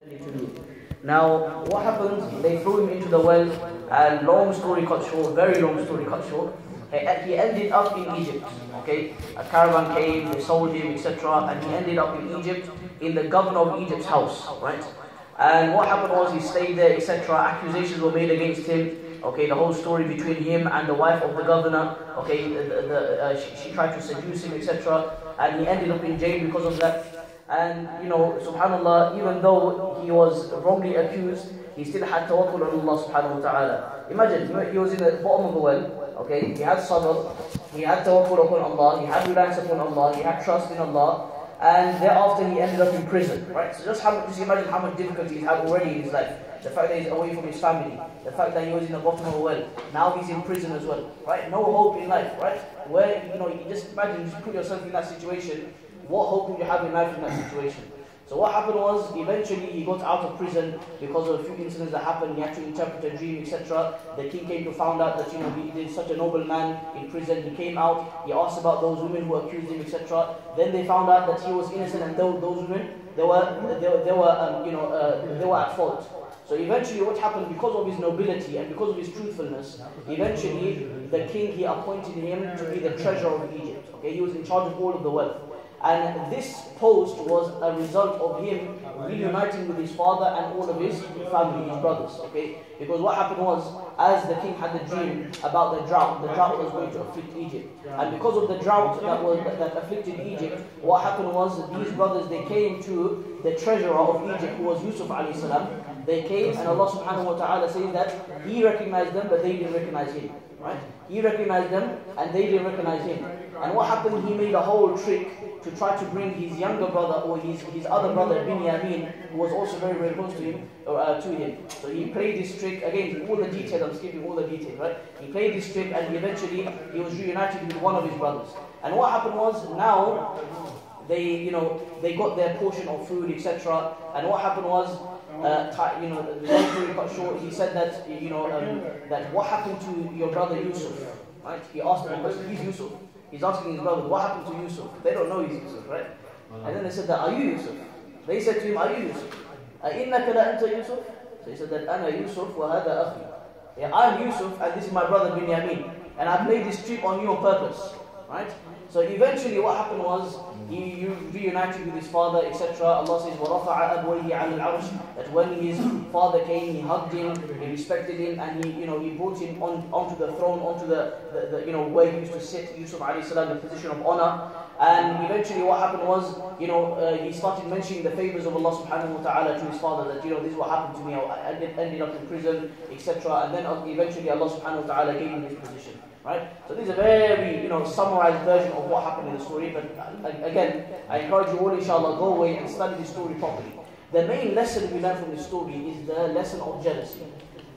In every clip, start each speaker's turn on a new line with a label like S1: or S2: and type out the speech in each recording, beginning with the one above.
S1: to do. Now, what happened? They threw him into the well, and long story cut short, very long story cut short, he ended up in Egypt. Okay, a caravan came, they sold him, etc., and he ended up in Egypt, in the governor of Egypt's house, right? And what happened was he stayed there, etc. Accusations were made against him. Okay, the whole story between him and the wife of the governor. Okay, she tried to seduce him, etc., and he ended up in jail because of that. And you know, subhanallah, even though he was wrongly accused, he still had tawakkul on Allah subhanahu wa ta'ala. Imagine, he was in the bottom of the well, okay, he had sabr, he had tawakkul upon Allah, he had reliance upon Allah, he had trust in Allah, and thereafter he ended up in prison, right? So just imagine how much difficulty he's had already in his life. The fact that he's away from his family, the fact that he was in the bottom of a well, now he's in prison as well, right? No hope in life, right? Where, you know, you just imagine, you put yourself in that situation, what hope would you have in life in that situation? So what happened was, eventually he got out of prison because of a few incidents that happened. He had to interpret a dream, etc. The king came to find out that, you know, he is such a noble man in prison. He came out, he asked about those women who accused him, etc. Then they found out that he was innocent, and those women, they were at fault. So eventually what happened, because of his nobility and because of his truthfulness, eventually the king, he appointed him to be the treasurer of Egypt. Okay, he was in charge of all of the wealth. And this post was a result of him reuniting with his father and all of his family, his brothers. Okay, because what happened was, as the king had the dream about the drought was going to afflict Egypt, and because of the drought that afflicted Egypt, what happened was these brothers, they came to the treasurer of Egypt, who was Yusuf alayhi salam. They came, and Allah subhanahu wa ta'ala says that he recognized them, but they didn't recognize him. Right? He recognized them, and they didn't recognize him. And what happened? He made a whole trick to try to bring his younger brother, or his other brother, Binyamin, who was also very, very close to him. So he played this trick, again, all the details, I'm skipping all the details, right? He played this trick, and eventually he was reunited with one of his brothers. And what happened was, now they got their portion of food, etc. And what happened was, the long story cut short, he said that, that what happened to your brother Yusuf, right? He asked him, he's Yusuf. He's asking his brother, what happened to Yusuf? They don't know he's Yusuf, right? And then they said that, are you Yusuf? They said to him, are you Yusuf? إِنَّكَ لَأَنْتَ Yusuf? So he said that, أَنَا Yusuf وَهَذَا أَخِي. Yeah, I'm Yusuf, and this is my brother Binyamin. And I played this trick on you on purpose, right? So eventually what happened was, he reunited with his father, etc. Allah says, وَرَفَعَ أَبْوَيْهِ عَلَى الْعَرْشِ. That when his father came, he hugged him, he respected him, and he brought him onto the throne, onto the where he used to sit, Yusuf alayhi salam, the position of honor. And eventually what happened was, he started mentioning the favors of Allah subhanahu wa ta'ala to his father, that, this is what happened to me, I ended up in prison, etc. And then eventually Allah subhanahu wa ta'ala gave him his position. Right? So this is a very, summarized version of what happened in the story. But again, I encourage you all, inshallah, go away and study the story properly. The main lesson we learn from this story is the lesson of jealousy.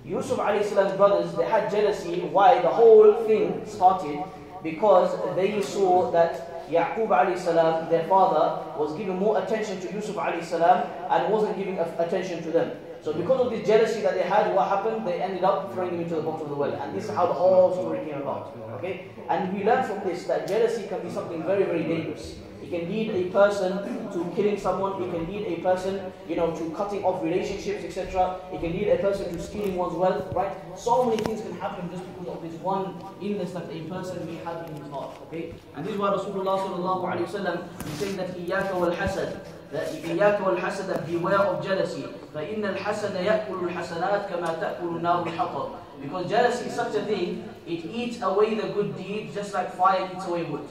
S1: Yusuf alayhi salam's brothers, they had jealousy. Why? The whole thing started because they saw that Yaqub alayhi salam, their father, was giving more attention to Yusuf alayhi salam and wasn't giving attention to them. So because of this jealousy that they had, what happened? They ended up throwing him into the bottom of the well. And this is how the whole story came about. Okay? And we learn from this that jealousy can be something very, very dangerous. It can lead a person to killing someone. It can lead a person, to cutting off relationships, etc. It can lead a person to stealing one's wealth, right? So many things can happen just because of this one illness that a person may have in his heart. Okay? And this is why Rasulullah sallallahu alaihi wasallam is saying that إِيَّاكَ وَالْحَسَدِ, that إِيَّاكَ وَالْحَسَدَ, beware of jealousy. فَإِنَّ الْحَسَدَ يَأْكُلُ الْحَسَنَاتِ كَمَا تَأْكُلُ النَّارُ الْحَطَبَ. Because jealousy is such a thing, it eats away the good deeds just like fire eats away wood.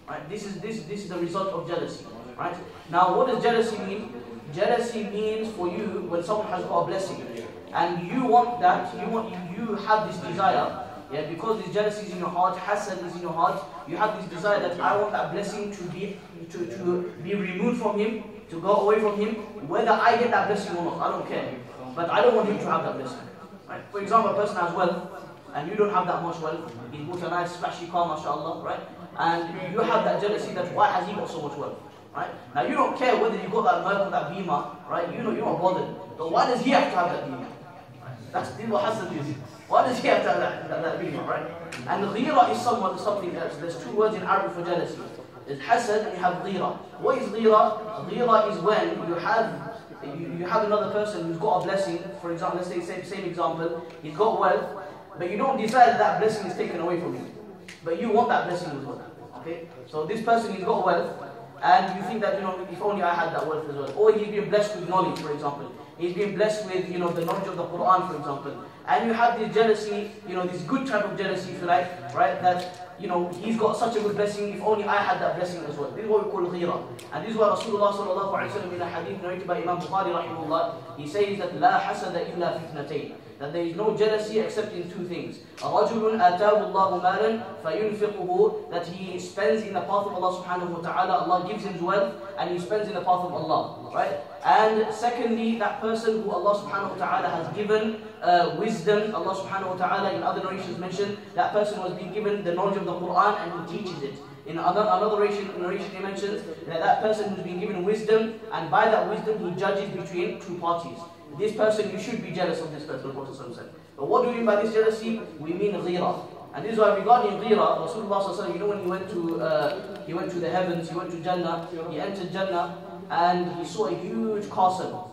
S1: Right? This is the result of jealousy. Right? Now, what does jealousy mean? Jealousy means for you, when someone has got a blessing, and you want that, you have this desire, because this jealousy is in your heart, hasad is in your heart, you have this desire that I want that blessing to be removed from him, to go away from him, whether I get that blessing or not, I don't care. But I don't want him to have that blessing. Right? For example, a person has wealth, and you don't have that much wealth. He's bought a nice flashy car, mashallah, right? And you have that jealousy that why has he got so much wealth? Right? Now you don't care whether you got that Merc or that Beamer, right? You're not bothered. But why does he have to have that Beamer? That's what hasad is. Why does he have to have that Beamer, right? And ghira is something else. There's two words in Arabic for jealousy. There's hasad and you have ghira. What is ghira? Ghira is when you have you have another person who's got a blessing, for example, let's say same example, he's got wealth, but you don't desire that blessing is taken away from you. But you want that blessing as well. Okay? So this person, he's got wealth, and you think that, if only I had that wealth as well. Or he's been blessed with knowledge, for example. He's been blessed with, the knowledge of the Quran, for example. And you have this jealousy, this good type of jealousy, if you like, right? That, he's got such a good blessing, if only I had that blessing as well. This is what we call ghira. And this is what Rasulullah sallallahu alayhi wa sallam in a hadith narrated by Imam Bukhari rahimahullah, he says that لا حسد إلا فتنتين. That there is no jealousy except in two things. رَجُلٌ آتَاهُ اللَّهُ مَالًا فَيُنْفِقُهُ, that he spends in the path of Allah subhanahu wa ta'ala, Allah gives him wealth, and he spends in the path of Allah, right? And secondly, that person who Allah subhanahu wa ta'ala has given wisdom, Allah subhanahu wa ta'ala in other narrations mentioned, that person was being given the knowledge of the Quran and he teaches it. In another narration he mentions that person who's been given wisdom, and by that wisdom he judges between two parties. This person, you should be jealous of this person, Prophet said. But what do we mean by this jealousy? We mean ghira. And this is why regarding ghira, Rasulullah when he went to the heavens, he went to Jannah, he entered Jannah, and he saw a huge castle.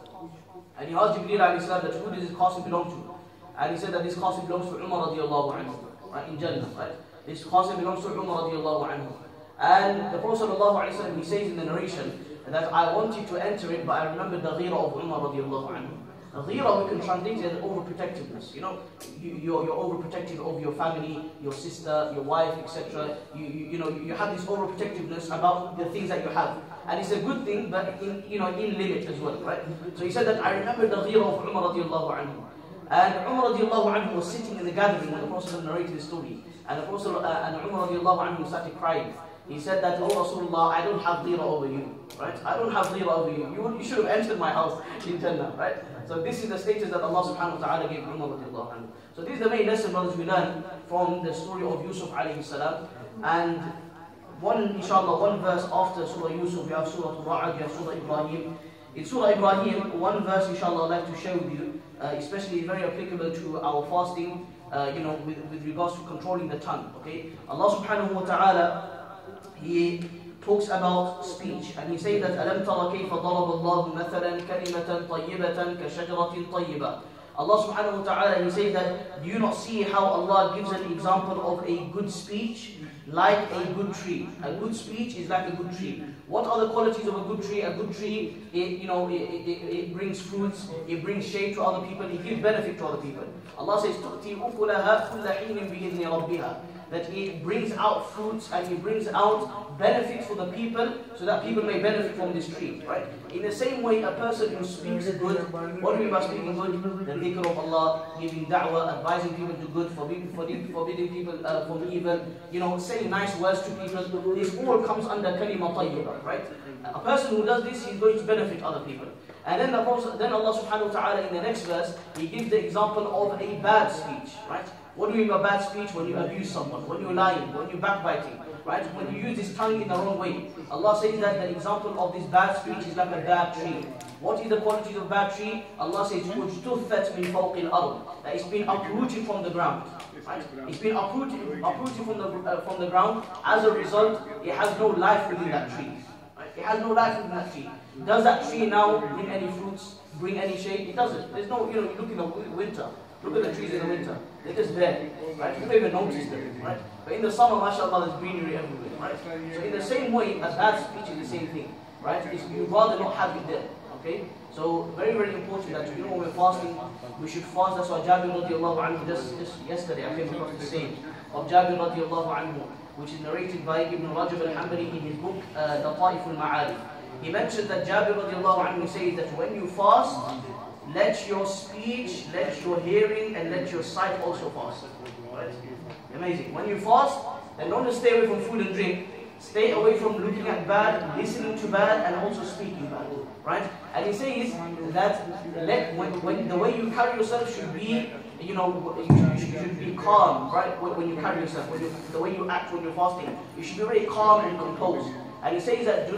S1: And he asked Jibreel alayhi salam that who does this castle belong to? And he said that this castle belongs to Umar radiallahu anhu, right, in Jannah, right? This castle belongs to Umar radiallahu anhu. And the Prophet sallallahu alayhi wa sallam, he says in the narration that I wanted to enter it, but I remembered the ghira of Umar radiallahu anhu. Ghira, we can translate it as overprotectiveness. You're overprotective of your family, your sister, your wife, etc. You have this overprotectiveness about the things that you have. And it's a good thing, but in limit as well, right? So he said that I remember the ghira of Umar radiallahu anhu. And Umar radiallahu anhu was sitting in the gathering when the Prophet narrated the story. And Umar radiallahu anhu started crying. He said that, oh Rasulullah, I don't have ghira over you, right? I don't have ghira over you. You should have entered my house in Jannah, right? So this is the status that Allah subhanahu wa ta'ala gave Umar radiallahu anhu. So this is the main lesson, brothers, we learn from the story of Yusuf alayhi salam. And inshallah, one verse after Surah Yusuf, you have Surah Al-Ra'ad, you have Surah Ibrahim. In Surah Ibrahim, one verse inshallah I'd like to share with you, especially very applicable to our fasting, with regards to controlling the tongue, okay? Allah subhanahu wa ta'ala, He talks about speech, and he says that أَلَمْ تَرَ كَيْفَ ضَرَبَ اللَّهُ مَثَلًا كَلِمَةً طَيِّبَةً كَشَجَرَةٍ طَيِّبَةٍ. Allah subhanahu wa ta'ala, he says that, do you not see how Allah gives an example of a good speech like a good tree? A good speech is like a good tree. What are the qualities of a good tree? A good tree, it brings fruits, it brings shade to other people, it gives benefit to other people. Allah says, تُؤْتِي أُكُلَهَا كُلَّ حِينٍ بِإِذْنِ رَبِّهَا. That it brings out fruits and it brings out benefits for the people, so that people may benefit from this tree, right? In the same way, a person who speaks good, what do we mean by speaking good? The dhikr of Allah, giving da'wah, advising people to good, forbidding people from evil, saying nice words to people. This all comes under kalima tayyibah, right? A person who does this, he's going to benefit other people. And then Allah subhanahu wa ta'ala in the next verse, He gives the example of a bad speech, right? What do we mean by bad speech? When you abuse someone, when you're lying, when you're backbiting, right? When you use this tongue in the wrong way. Allah says that the example of this bad speech is like a bad tree. What is the qualities of bad tree? Allah says, "Ujtuthat min fawqi al-ard." That it's been uprooted from the ground. Right? It's been uprooted from the ground. As a result, it has no life within that tree. Right? It has no life within that tree. Does that tree now bring any fruits? Bring any shade? It doesn't. There's no. You look in the winter. Look at the trees in the winter. They're just there, right? You don't even notice them, right? But in the summer, mashallah, there's greenery everywhere, right? So in the same way, a bad speech is the same thing, right? You'd rather not have it there, okay? So very, very important that, when we're fasting, we should fast. That's why Jabir radiallahu anhu, just yesterday, I came across the saying of Jabir radiallahu anhu, which is narrated by Ibn Rajab al-Hanbali in his book, Lata'if al-Ma'arif. He mentioned that Jabir radiallahu anhu says that when you fast, let your speech, let your hearing, and let your sight also fast. Right? Amazing. When you fast, then don't just stay away from food and drink. Stay away from looking at bad, listening to bad, and also speaking bad. Right? And he says that when the way you carry yourself should be, you should be calm, right? When you carry yourself, the way you act when you're fasting, you should be very calm and composed. And he says that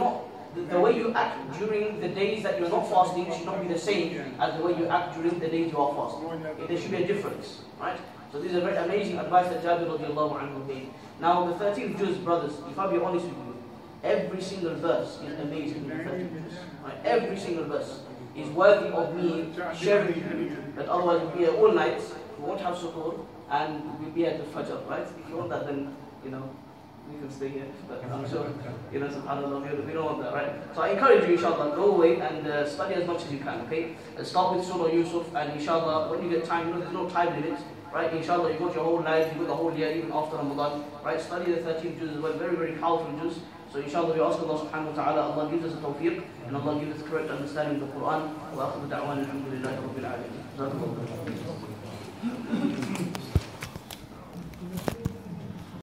S1: the way you act during the days that you're not fasting should not be the same as the way you act during the days you are fasting. There should be a difference, right? So this is a very amazing advice that Jabir radiallahu anhu gave. Now the 13th juz, brothers, if I be honest with you, every single verse is amazing in the 13th juz. Right? Every single verse. is worthy of me sharing with you, but otherwise we'll be here all night, we won't have suhoor, and we'll be at the fajr, right? If you want that, then, you know, we can stay here, but I'm sure, you know, subhanAllah, we don't want that, right? So I encourage you, inshallah, go away and study as much as you can, okay? Start with Surah Yusuf, and inshallah, when you get time, you know, there's no time limit, right? Inshallah, you got your whole life, you got the whole year, even after Ramadan, right? Study the 13 juz as well, very, very powerful juz. So inshallah, we ask Allah subhanahu wa ta'ala, Allah gives us a tawfiq, and Allah gives us correct understanding of the Quran. Wa akhiru da'wana alhamdulillahi rabbil alameen.